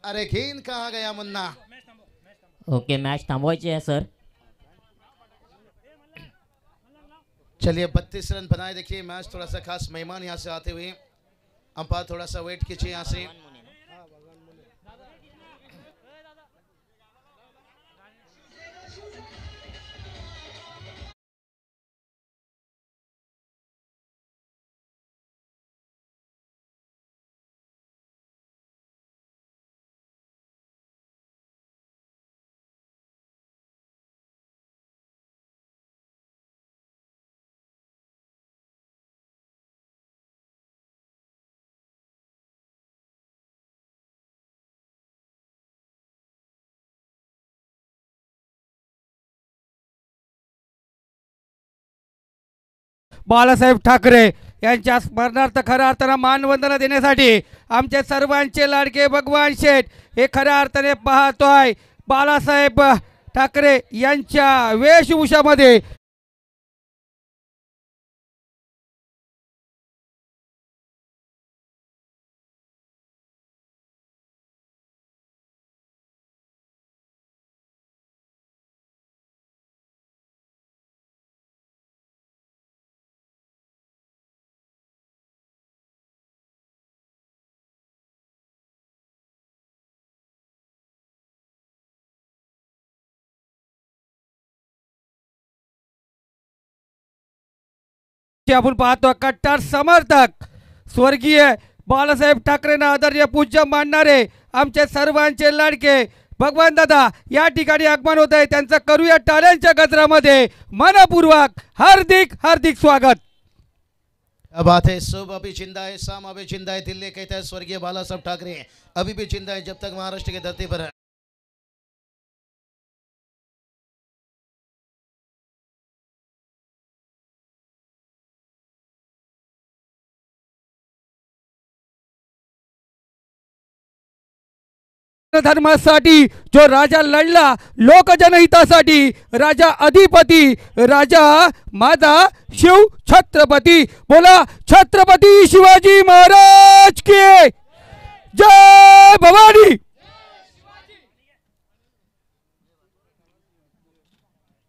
अरे घेन कहाँ गया मुन्ना। ओके मॅच थांबवायची आहे सर। चलिए 32 रन बनाए। देखिए मैच थोड़ा सा खास मेहमान यहाँ से आते हुए अंपायर थोड़ा सा वेट कीजिए यहाँ से। बाळासाहेब ठाकरे यांच्या स्मरणार्थ खऱ्या अर्थाने मानवंदना देण्यासाठी आमचे सर्वांचे लाडके भगवान शेठ हे खऱ्या अर्थाने पाहतोय बाळासाहेब ठाकरे यांच्या वेशभूषामध्ये। आपण पाहतो कट्टर समर्थक स्वर्गीय बाळासाहेब ठाकरेंना आदरणीय पूज्य मानणारे आमचे सर्वांचे लाडके भगवान दादा या ठिकाणी आगमन होत आहे। त्यांचं करूया टाळ्यांच्या गजरामध्ये मनपूर्वक हार्दिक हार्दिक स्वागत। अब बात है सुबह भी जिंदा है, शाम अभी जिंदा है, दिल्ली कहता है स्वर्गीय बाला साहब ठाकरे अभी भी जिंदा है जब तक महाराष्ट्र की धरती पर है। धर्मासाठी जो राजा लढला, लोकजनहितासाठी राजा अधिपती, राजा माझा शिव छत्रपती। बोला छत्रपती शिवाजी महाराज।